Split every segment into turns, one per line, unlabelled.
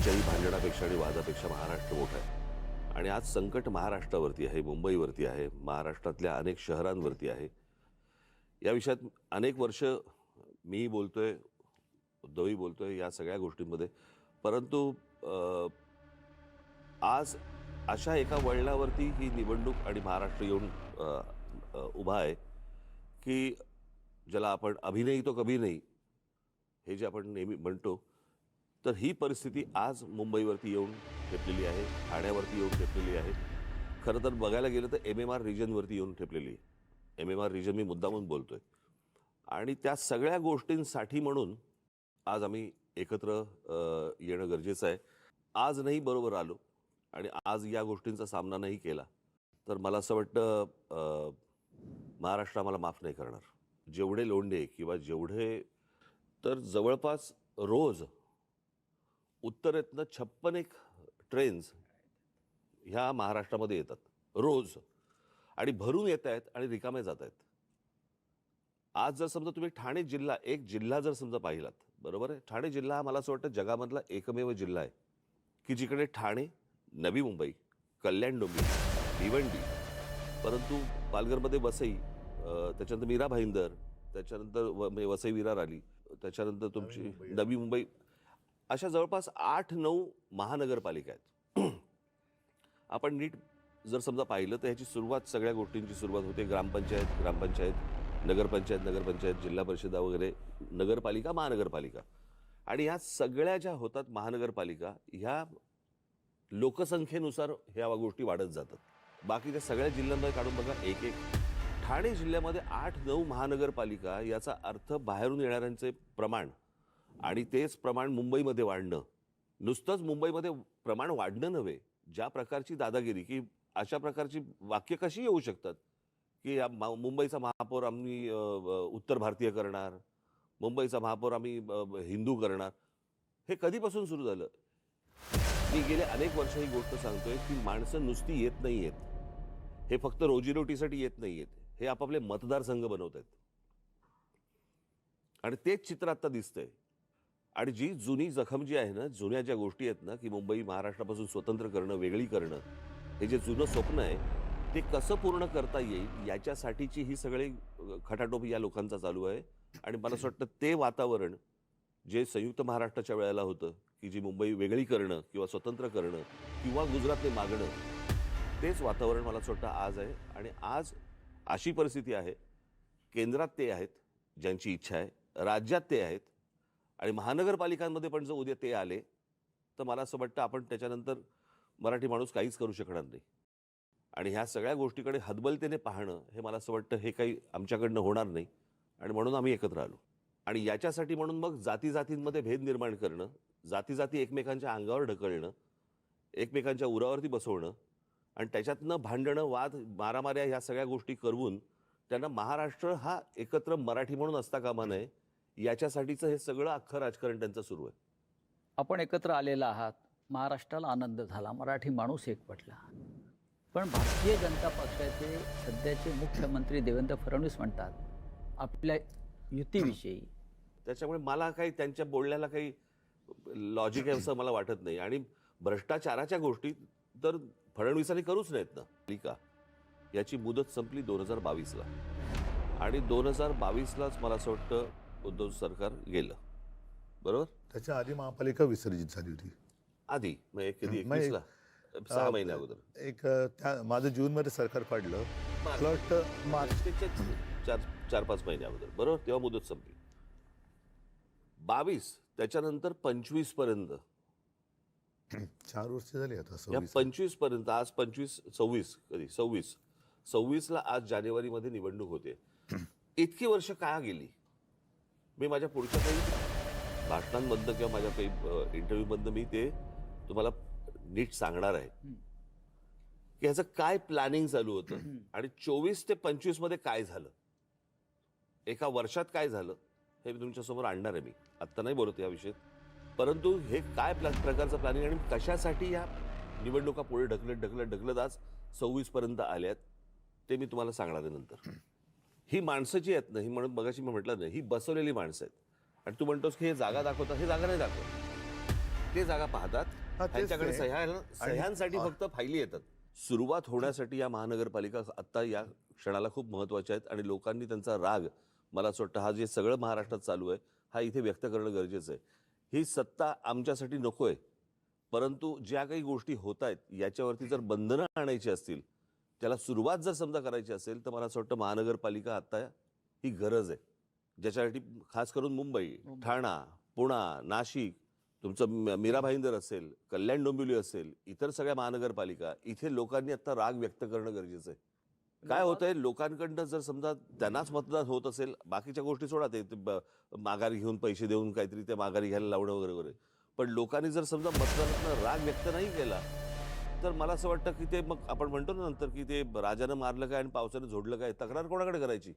कुठच्याही भांडणापेक्षा आणि वादापेक्षा महाराष्ट्र मोठा आहे. आणि आज संकट महाराष्ट्रावरती आहे, मुंबईवरती आहे, महाराष्ट्रातल्या अनेक शहरांवरती आहे. या विषयात अनेक वर्ष मी बोलतोय, उद्धवही बोलतोय या सगळ्या गोष्टींमध्ये. परंतु आज अशा एका वळणावरती ही निवडणूक आणि महाराष्ट्र येऊन अ, अ, उभा आहे की ज्याला आपण अभी नहीं तो कभी नहीं हे जे आपण नेहमी म्हणतो, तर ही परिस्थिती आज मुंबईवरती येऊन ठेपलेली आहे, ठाण्यावरती येऊन ठेपलेली आहे. खरं तर बघायला गेलं तर MMR रिजनवरती येऊन ठेपलेली आहे. MMR रिजन मी मुद्दामून बोलतोय. आणि त्या सगळ्या गोष्टींसाठी म्हणून आज आम्ही एकत्र येणं गरजेचं आहे. आज नाही बरोबर आलो आणि आज या गोष्टींचा सामना नाही केला तर मला असं वाटतं महाराष्ट्र आम्हाला माफ नाही करणार. जेवढे लोंढे किंवा जेवढे, तर जवळपास रोज उत्तरेतनं 56 ट्रेन्स ह्या महाराष्ट्रामध्ये येतात रोज, आणि भरून येत आहेत आणि रिकामे जात आहेत. आज जर समजा तुम्ही ठाणे जिल्हा, एक जिल्हा जर समजा पाहिलात, बरोबर आहे, ठाणे जिल्हा हा मला असं वाटतं जगामधला एकमेव जिल्हा आहे की जिकडे ठाणे, नवी मुंबई, कल्याण डोंबिवली, भिवंडी, परंतु पालघरमध्ये वसई, त्याच्यानंतर मीरा भाईंदर, त्याच्यानंतर वसई विरार आली, त्याच्यानंतर तुमची नवी मुंबई, अशा जवळपास 8-9 महानगरपालिका आहेत. आपण नीट जर समजा पाहिलं तर ह्याची सुरुवात, सगळ्या गोष्टींची सुरुवात होते ग्रामपंचायत, नगरपंचायत, जिल्हा परिषदा वगैरे, नगरपालिका, महानगरपालिका. आणि ह्या सगळ्या ज्या होतात महानगरपालिका, ह्या लोकसंख्येनुसार ह्या गोष्टी वाढत जातात. बाकीच्या सगळ्या जिल्ह्यांमध्ये काढून बघा, एक एक. ठाणे जिल्ह्यामध्ये 8-9 महानगरपालिका, याचा अर्थ बाहेरून येणाऱ्यांचे प्रमाण आणि तेच प्रमाण मुंबईमध्ये वाढणं. नुसतंच मुंबईमध्ये प्रमाण वाढणं नव्हे, ज्या प्रकारची दादागिरी, की अशा प्रकारची वाक्य कशी येऊ शकतात की मुंबईचा महापौर आम्ही उत्तर भारतीय करणार, मुंबईचा महापौर आम्ही हिंदू करणार. हे कधीपासून सुरू झालं? मी गेले अनेक वर्ष ही गोष्ट सांगतोय की माणसं नुसती येत नाही आहेत, हे फक्त रोजीरोटीसाठी येत नाही आहेत, हे आपापले मतदारसंघ बनवत आहेत. आणि तेच चित्र आता दिसतंय. आणि जी जुनी जखम जी आहे ना, जुन्या ज्या गोष्टी आहेत ना, की मुंबई महाराष्ट्रापासून स्वतंत्र करणं, वेगळी करणं, हे जे जुनं स्वप्न आहे ते कसं पूर्ण करता येईल याच्यासाठीची ही सगळी खटाटोप या लोकांचा चालू आहे. आणि मला असं वाटतं ते वातावरण जे संयुक्त महाराष्ट्राच्या वेळेला होतं, की जी मुंबई वेगळी करणं किंवा स्वतंत्र करणं किंवा गुजरातने मागणं, तेच वातावरण मला असं वाटतं आज आहे. आणि आज अशी परिस्थिती आहे, केंद्रात ते आहेत ज्यांची इच्छा आहे, राज्यात ते आहेत, आणि महानगरपालिकांमध्ये पण जर उद्या ते आले तर मला असं वाटतं आपण त्याच्यानंतर मराठी माणूस काहीच करू शकणार नाही. आणि ह्या सगळ्या गोष्टीकडे हतबलतेने पाहणं, हे मला असं वाटतं हे काही आमच्याकडनं होणार नाही. आणि म्हणून आम्ही एकत्र आलो. आणि याच्यासाठी म्हणून मग जातीजातींमध्ये भेद निर्माण करणं, जाती एकमेकांच्या अंगावर ढकलणं, एकमेकांच्या उरावरती बसवणं, आणि त्याच्यातनं भांडणं, वाद, मारामाऱ्या, ह्या सगळ्या गोष्टी करून त्यांना महाराष्ट्र हा एकत्र मराठी म्हणून असता कामा नये, याच्यासाठीचं हे सगळं अख्खं राजकारण त्यांचं सुरू आहे.
आपण एकत्र आलेला आहात, महाराष्ट्राला आनंद झाला, मराठी माणूस एकवटला. पण भारतीय जनता पक्षाचे सध्याचे मुख्यमंत्री देवेंद्र फडणवीस म्हणतात आपल्या युतीविषयी.
त्याच्यामुळे मला काही त्यांच्या बोलण्याला काही लॉजिक आहे असं मला वाटत नाही. आणि भ्रष्टाचाराच्या गोष्टी तर फडणवीसांनी करूच नाहीत ना. का याची मुदत संपली 2022ला, आणि 2022लाच मला असं वाटतं उद्धव सरकार गेलं, बरोबर.
त्याच्या आधी महापालिका विसर्जित झाली होती.
आधी म्हणजे कधी 21ला, 6 महिन्या अगोदर.
एक त्या माझं जूनमध्ये सरकार पडलं, मला वाटतं मार्च,
4-5 महिन्या अगोदर, बरोबर, तेव्हा मुदत संपली. 22, त्याच्यानंतर 25 पर्यंत,
4 वर्ष झाली आता.
या 25 पर्यंत, आज 26 कधी 26ला आज जानेवारीमध्ये निवडणूक होते. इतकी वर्ष का गेली? मी माझ्या पुढच्या काही भाषणांमधनं किंवा माझ्या काही इंटरव्ह्यूमधनं मी ते तुम्हाला नीट सांगणार आहे की ह्याचं काय प्लॅनिंग चालू होतं आणि 24 ते 25 मध्ये काय झालं, एका वर्षात काय झालं, हे मी तुमच्यासमोर आणणार आहे. मी आत्ता नाही बोलत या विषयात, परंतु हे काय प्रकारचं प्लॅनिंग आणि कशासाठी या निवडणुका पुढे ढकलत आज 26 पर्यंत आल्यात, ते मी तुम्हाला सांगणार आहे नंतर. ही माणसं जी आहेत ना, ही म्हणून मगाशी मी म्हटलं नाही, ही बसवलेली माणसं आहेत. आणि तू म्हणतोस की हे जागा दाखवतात, हे जागा नाही दाखवत. ते जागा पाहतात,
हा, तेच
त्यांच्याकडे
ते.
सह्यांसाठी फक्त फायली येतात. सुरुवात होण्यासाठी या महानगरपालिका आता या क्षणाला खूप महत्वाच्या आहेत आणि लोकांनी त्यांचा राग, मला असं वाटतं हा जे सगळं महाराष्ट्रात चालू आहे हा इथे व्यक्त करणं गरजेचं आहे. ही सत्ता आमच्यासाठी नको आहे, परंतु ज्या काही गोष्टी होत आहेत याच्यावरती जर बंधनं आणायची असतील, त्याला सुरुवात जर समजा करायची असेल, तर मला असं वाटतं महानगरपालिका आता ही गरज आहे. ज्याच्यासाठी खास करून मुंबई, ठाणा, पुणा, नाशिक, तुमचं मीरा भाईंदर असेल, कल्याण डोंबिवली असेल, इतर सगळ्या महानगरपालिका, इथे लोकांनी आता राग व्यक्त करणं गरजेचं आहे. काय होतंय, लोकांकडनं जर समजा त्यांनाच मतदान होत असेल, बाकीच्या गोष्टी सोडा, ते माघारी घेऊन पैसे देऊन काहीतरी ते माघारी घ्यायला लावणं वगैरे वगैरे, पण लोकांनी जर समजा मतदानातनं राग व्यक्त नाही केला, तर मला असं वाटतं की ते मग आपण म्हणतो ना नंतर की ते राजानं मारलं काय आणि पावसानं झोडलं काय, तक्रार कोणाकडे करायची?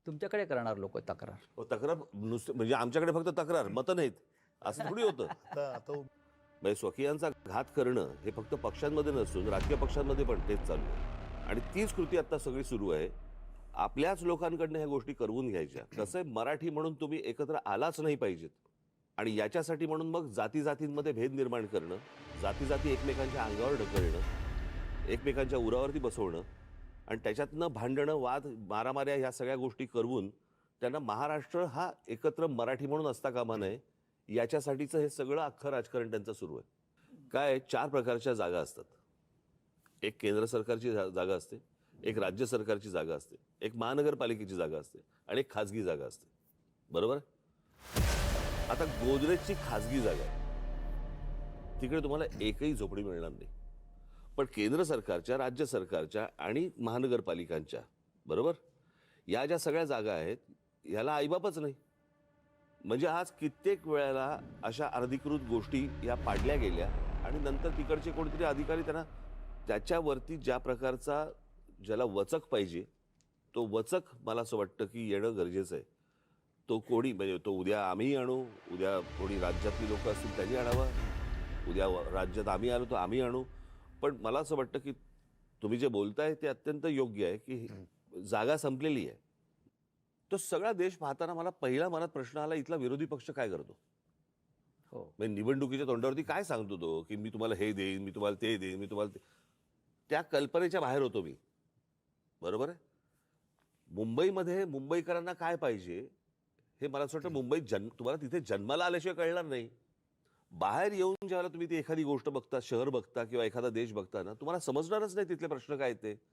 तुमच्याकडे करणार लोक तक्रार.
तक्रार नुसतं म्हणजे आमच्याकडे फक्त तक्रार, मतं नाहीत, असं थोडी होतं.
आता
म्हणजे स्वकीयांचा घात करणं हे फक्त पक्षांमध्ये नसून राजकीय पक्षांमध्ये पण तेच चालू आहे आणि तीच कृती आता सगळी सुरू आहे. आपल्याच लोकांकडनं ह्या गोष्टी करवून घ्यायच्या. कसं आहे, मराठी म्हणून तुम्ही एकत्र आलाच नाही पाहिजेत आणि याच्यासाठी म्हणून मग जाती जातींमध्ये भेद निर्माण करणं, जाती जाती एकमेकांच्या अंगावर ढकलणं, एकमेकांच्या उरावरती बसवणं आणि त्याच्यातनं भांडणं, वाद, मारामाऱ्या ह्या सगळ्या गोष्टी करवून त्यांना महाराष्ट्र हा एकत्र मराठी म्हणून असता कामा नये, याच्यासाठीचं हे सगळं अख्खं राजकारण त्यांचं सुरू आहे. काय 4 प्रकारच्या जागा असतात. एक केंद्र सरकारची जागा असते, एक राज्य सरकारची जागा असते, एक महानगरपालिकेची जागा असते आणि एक खाजगी जागा असते. बरोबर? आता गोदरेजची खाजगी जागा आहे, तिकडे तुम्हाला एकही झोपडी मिळणार नाही. पण केंद्र सरकारच्या, राज्य सरकारच्या आणि महानगरपालिकांच्या, बरोबर, या ज्या सगळ्या जागा आहेत ह्याला आईबापच नाही. म्हणजे आज कित्येक वेळेला अशा अनधिकृत गोष्टी या पाडल्या गेल्या आणि नंतर तिकडचे कोणीतरी अधिकारी त्यांना त्याच्यावरती ज्या प्रकारचा ज्याला वचक पाहिजे तो वचक मला असं वाटतं की येणं गरजेचं आहे. तो कोणी म्हणजे तो उद्या आम्ही आणू, उद्या कोणी राज्यातली लोक असतील त्यांनी आणावा, उद्या राज्यात आम्ही आलो तर आम्ही आणू. पण मला असं वाटतं की तुम्ही जे बोलताय ते अत्यंत योग्य आहे की जागा संपलेली आहे. तो सगळा देश पाहताना मला पहिला मनात प्रश्न आला, इथला विरोधी पक्ष काय करतो?
हो.
म्हणजे निवडणुकीच्या तोंडावरती काय सांगतो तो की मी तुम्हाला हे देईन, मी तुम्हाला ते देईन, मी तुम्हाला त्या कल्पनेच्या बाहेर होतो मी. बरोबर आहे? मुंबईमध्ये मुंबईकरांना काय पाहिजे हे मला असं वाटतं मुंबईत तुम्हाला तिथे जन्माला आल्याशिवाय कळणार नाही. बाहेर येऊन ज्यावेळेला तुम्ही ती एखादी गोष्ट बघता, शहर बघता किंवा एखादा देश बघता ना, तुम्हाला समजणारच नाही तिथले प्रश्न काय आहेत ते.